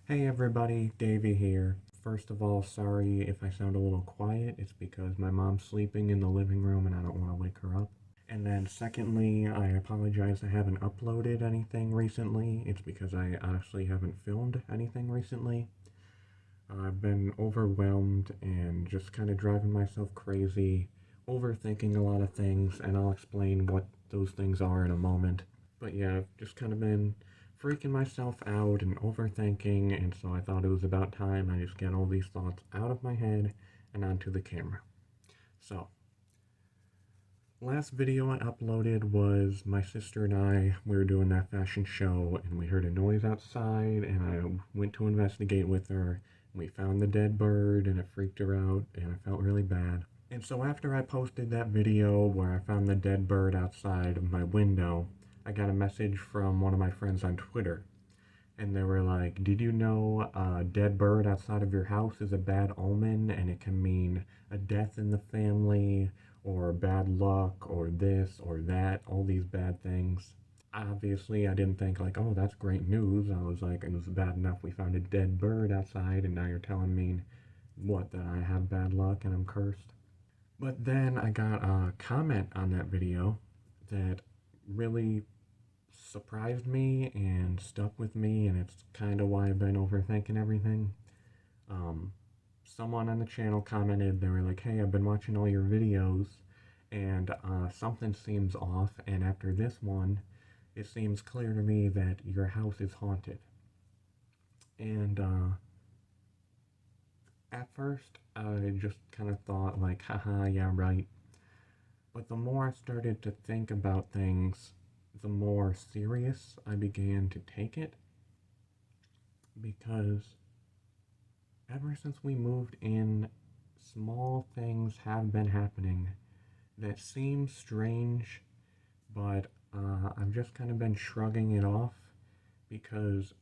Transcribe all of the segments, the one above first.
Hey everybody, Davey here. First of all, sorry if I sound a little quiet. It's because my mom's sleeping in the living room and I don't want to wake her up. And then secondly, I apologize I haven't uploaded anything recently. It's because I honestly haven't filmed anything recently. I've been overwhelmed and just kind of driving myself crazy, overthinking a lot of things, and I'll explain what those things are in a moment. But yeah, I've just kind of been freaking myself out and overthinking, and so I thought it was about time I just get all these thoughts out of my head and onto the camera. So, last video I uploaded was my sister and we were doing that fashion show, and we heard a noise outside, and I went to investigate with her. We found the dead bird, and it freaked her out, and I felt really bad. And so after I posted that video where I found the dead bird outside of my window, I got a message from one of my friends on Twitter. And they were like, did you know a dead bird outside of your house is a bad omen and it can mean a death in the family or bad luck or this or that, all these bad things. Obviously, I didn't think like, oh, that's great news. I was like, it was bad enough we found a dead bird outside and now you're telling me what, that I have bad luck and I'm cursed. But then I got a comment on that video that really surprised me and stuck with me, and it's kind of why I've been overthinking everything. Um, Someone on the channel commented, they were like, hey, I've been watching all your videos, and something seems off, and after this one, it seems clear to me that your house is haunted. And at first, I just kind of thought, like, haha, yeah, right. But the more I started to think about things, the more serious I began to take it, because ever since we moved in, small things have been happening that seem strange, but I've just kind of been shrugging it off because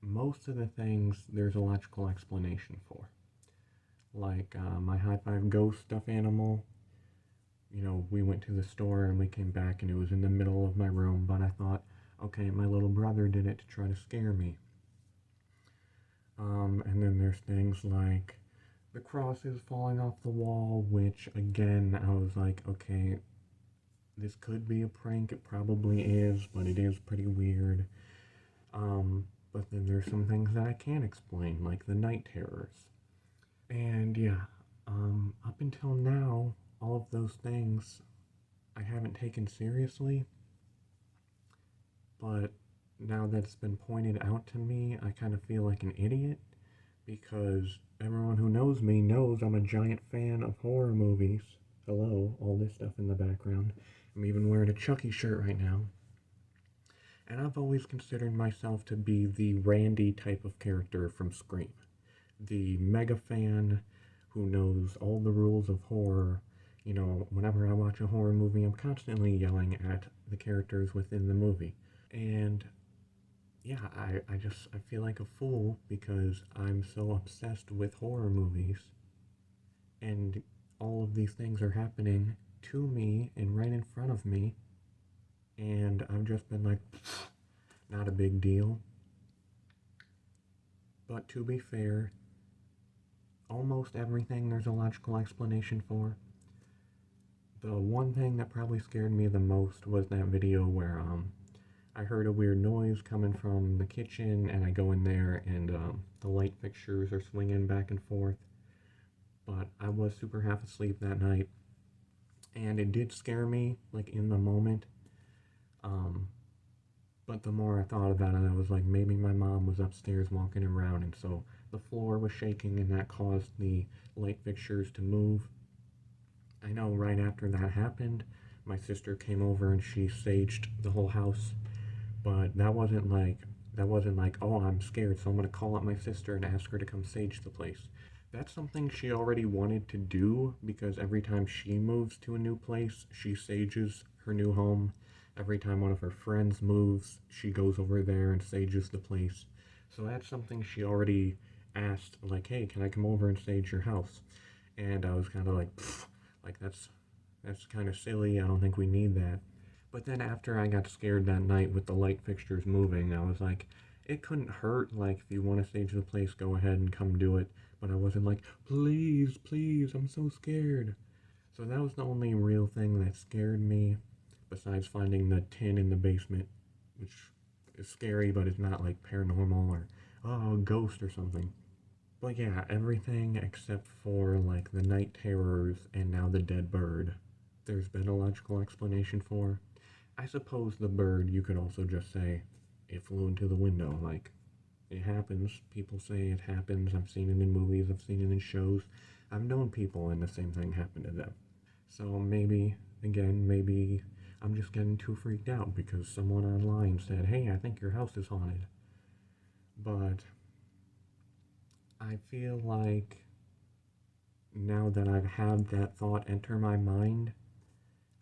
most of the things there's a logical explanation for. Like my high five ghost stuffed animal, we went to the store and we came back and it was in the middle of my room, but I thought, okay, my little brother did it to try to scare me. And then there's things like the cross is falling off the wall, which again, I was like, okay, this could be a prank. It probably is, but it is pretty weird. But then there's some things that I can't explain, like the night terrors. And yeah, up until now, all of those things I haven't taken seriously, but now that it's been pointed out to me, I kind of feel like an idiot because everyone who knows me knows I'm a giant fan of horror movies. Hello, all this stuff in the background. I'm even wearing a Chucky shirt right now. And I've always considered myself to be the Randy type of character from Scream. The mega fan who knows all the rules of horror. Whenever I watch a horror movie, I'm constantly yelling at the characters within the movie. And yeah, I feel like a fool because I'm so obsessed with horror movies, and all of these things are happening to me and right in front of me, and I've just been like, not a big deal. But to be fair, almost everything there's a logical explanation for. The one thing that probably scared me the most was that video where I heard a weird noise coming from the kitchen, and I go in there, and the light fixtures are swinging back and forth. But I was super half asleep that night, and it did scare me, like in the moment. Um, but the more I thought about it, I was like, maybe my mom was upstairs walking around, and so the floor was shaking, and that caused the light fixtures to move. I know right after that happened, my sister came over and she saged the whole house. But that wasn't like, oh, I'm scared, so I'm gonna call up my sister and ask her to come sage the place. That's something she already wanted to do because every time she moves to a new place, she sages her new home. Every time one of her friends moves, she goes over there and sages the place. So that's something she already asked, like, hey, can I come over and sage your house? And I was kind of like, pfft, like that's kind of silly. I don't think we need that. But then after I got scared that night with the light fixtures moving, I was like, it couldn't hurt. Like, if you want to stage the place, go ahead and come do it. But I wasn't like, please, please, I'm so scared. So that was the only real thing that scared me, besides finding the tin in the basement, which is scary, but it's not like paranormal or, oh, a ghost or something. But yeah, everything except for like the night terrors and now the dead bird, there's been a logical explanation for. I suppose the bird, you could also just say it flew into the window. Like, it happens. People say it happens. I've seen it in movies, I've seen it in shows. I've known people and the same thing happened to them. So maybe, again, maybe I'm just getting too freaked out because someone online said, hey, I think your house is haunted. But I feel like now that I've had that thought enter my mind,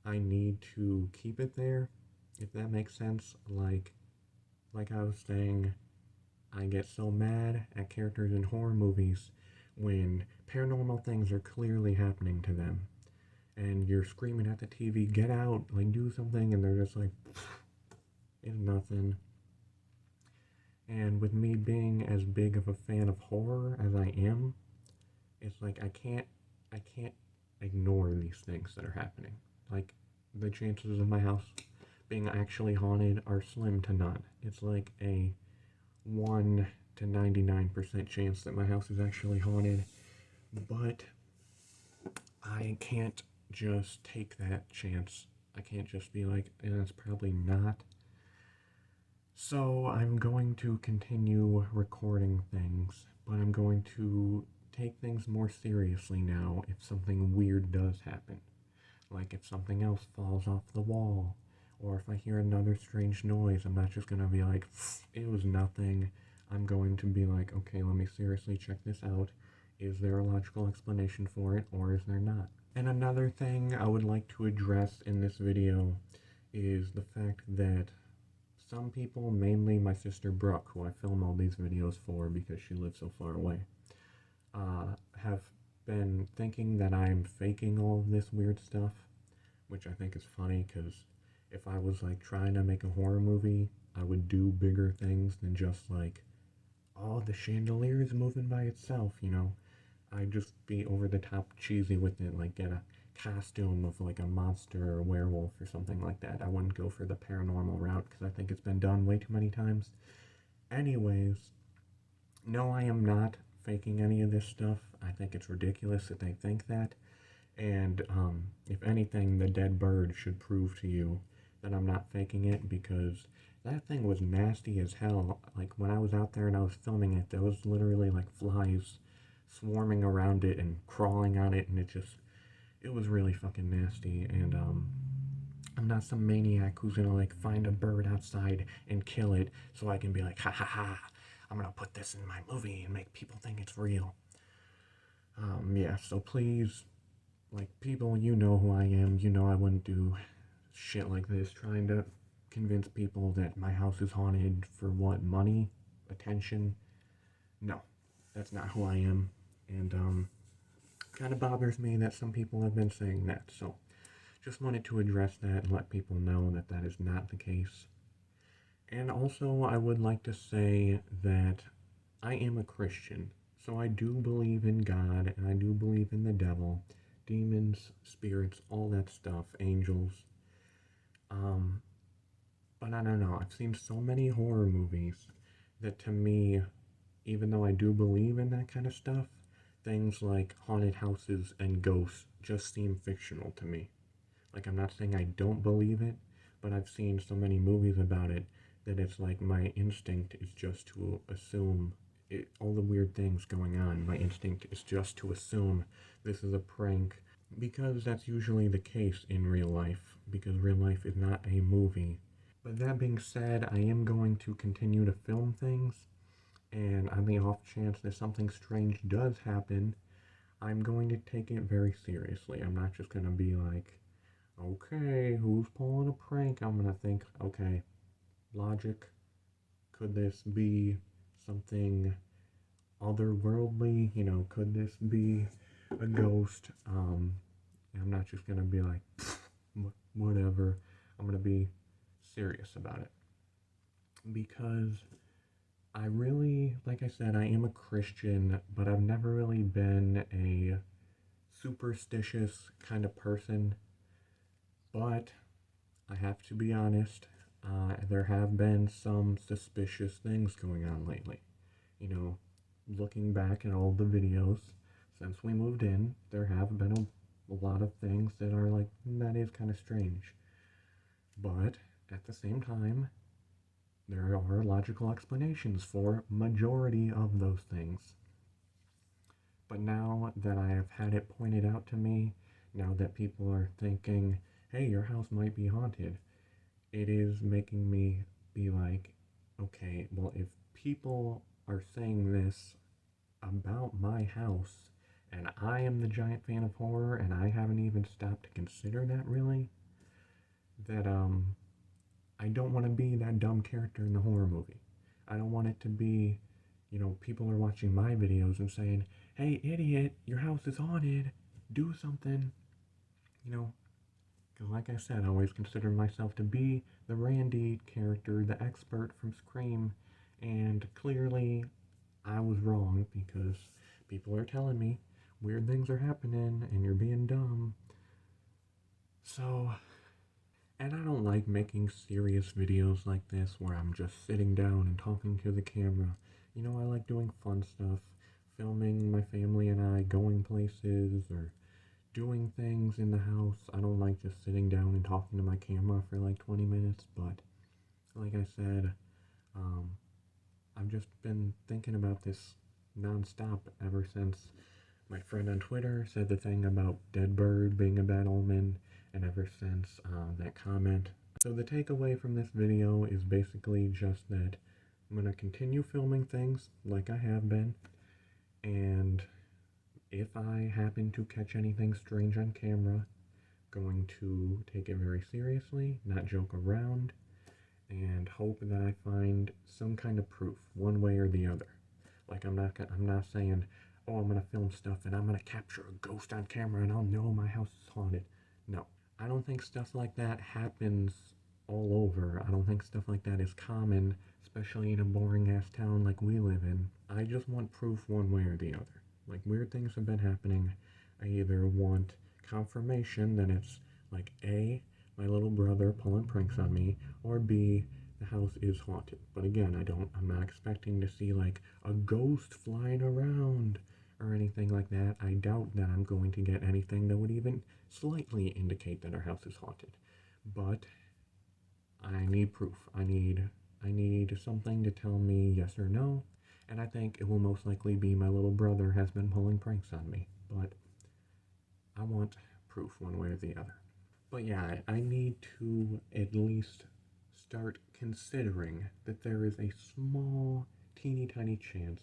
I need to keep it there, if that makes sense. Like I was saying, I get so mad at characters in horror movies when paranormal things are clearly happening to them. And you're screaming at the TV, get out, like do something, and they're just like, it's nothing. And with me being as big of a fan of horror as I am, it's like I can't ignore these things that are happening. Like, the chances of my house being actually haunted are slim to none. It's like a 1 to 99% chance that my house is actually haunted, but I can't just take that chance. I can't just be like, it's probably not. So I'm going to continue recording things, but I'm going to take things more seriously now if something weird does happen. Like if something else falls off the wall, or if I hear another strange noise, I'm not just gonna be like, it was nothing. I'm going to be like, okay, let me seriously check this out. Is there a logical explanation for it, or is there not? And another thing I would like to address in this video is the fact that some people, mainly my sister Brooke, who I film all these videos for because she lives so far away, have been thinking that I'm faking all of this weird stuff, which I think is funny because if I was like trying to make a horror movie, I would do bigger things than just like, oh, the chandelier is moving by itself, you know? I'd just be over the top cheesy with it, like get a costume of like a monster or a werewolf or something like that. I wouldn't go for the paranormal route because I think it's been done way too many times. Anyways, no, I am not faking any of this stuff. I think it's ridiculous that they think that. And if anything, the dead bird should prove to you that I'm not faking it, because that thing was nasty as hell. Like when I was out there and I was filming it, there was literally like flies swarming around it and crawling on it, and it was really fucking nasty. And I'm not some maniac who's gonna like find a bird outside and kill it so I can be like, ha ha ha, I'm gonna put this in my movie and make people think it's real. Yeah, so please, like, people, you know who I am. You know I wouldn't do shit like this, trying to convince people that my house is haunted for what, money? Attention? No, that's not who I am. And, kind of bothers me that some people have been saying that. So, just wanted to address that and let people know that that is not the case. And also, I would like to say that I am a Christian. So I do believe in God, and I do believe in the devil, demons, spirits, all that stuff, angels. Um, but I don't know. I've seen so many horror movies that to me, even though I do believe in that kind of stuff, things like haunted houses and ghosts just seem fictional to me. Like, I'm not saying I don't believe it, but I've seen so many movies about it that it's like my instinct is just to assume all the weird things going on. My instinct is just to assume this is a prank, because that's usually the case in real life, because real life is not a movie. But that being said, I am going to continue to film things, and on the off chance that something strange does happen, I'm going to take it very seriously. I'm not just going to be like, okay, who's pulling a prank? I'm going to think, okay, logic, could this be something otherworldly? You know, could this be a ghost? I'm not just gonna be like, whatever. I'm gonna be serious about it, because I really, like I said, I am a Christian, but I've never really been a superstitious kind of person. But I have to be honest, there have been some suspicious things going on lately. You know, looking back at all the videos since we moved in, there have been a lot of things that are like, that is kind of strange. But at the same time, there are logical explanations for majority of those things. But now that I have had it pointed out to me, now that people are thinking, hey, your house might be haunted, it is making me be like, okay, well, if people are saying this about my house, and I am the giant fan of horror, and I haven't even stopped to consider that really, that I don't want to be that dumb character in the horror movie. I don't want it to be, people are watching my videos and saying, hey, idiot, your house is haunted, do something, you know, because like I said, I always consider myself to be the Randy character, the expert from Scream, and clearly I was wrong because people are telling me weird things are happening and you're being dumb. So, and I don't like making serious videos like this where I'm just sitting down and talking to the camera. I like doing fun stuff, filming my family and I going places or doing things in the house. I don't like just sitting down and talking to my camera for like 20 minutes, but like I said, um, I've just been thinking about this nonstop ever since my friend on Twitter said the thing about dead bird being a bad omen, and ever since that comment. So the takeaway from this video is basically just that I'm going to continue filming things like I have been, and if I happen to catch anything strange on camera, going to take it very seriously, not joke around, and hope that I find some kind of proof, one way or the other. Like I'm not saying, oh, I'm gonna film stuff and I'm gonna capture a ghost on camera and I'll know my house is haunted. No, I don't think stuff like that happens all over. I don't think stuff like that is common, especially in a boring ass town like we live in. I just want proof one way or the other. Like weird things have been happening. I either want confirmation that it's like A, my little brother pulling pranks on me, or B, the house is haunted. But again, I'm not expecting to see like a ghost flying around or anything like that. I doubt that I'm going to get anything that would even slightly indicate that our house is haunted. But I need proof. I need something to tell me yes or no. And I think it will most likely be my little brother has been pulling pranks on me. But I want proof one way or the other. But yeah, I need to at least start considering that there is a small, teeny tiny chance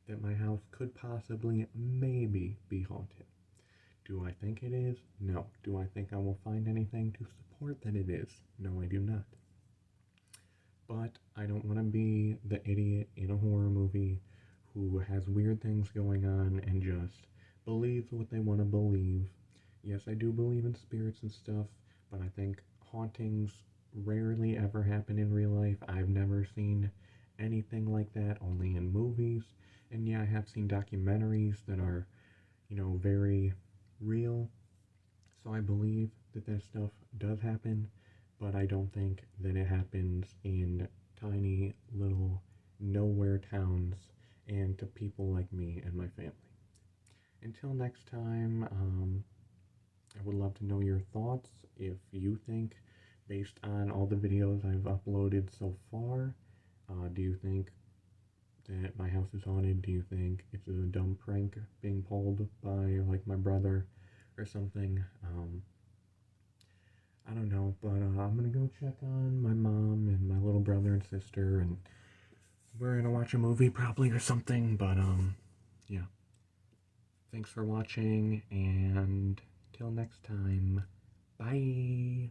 that my house could possibly, maybe be haunted. Do I think it is? No. Do I think I will find anything to support that it is? No, I do not. But I don't want to be the idiot in a horror movie who has weird things going on and just believes what they want to believe. Yes, I do believe in spirits and stuff, but I think hauntings rarely ever happen in real life. I've never seen anything like that, only in movies. And yeah, I have seen documentaries that are, very real. So I believe that that stuff does happen, but I don't think that it happens in tiny little nowhere towns and to people like me and my family. Until next time, I would love to know your thoughts. If you think, based on all the videos I've uploaded so far, do you think that my house is haunted? Do you think it's a dumb prank being pulled by like my brother or something? I don't know, but I'm gonna go check on my mom and my little brother and sister, and we're gonna watch a movie probably or something. But yeah. Thanks for watching, and till next time, bye.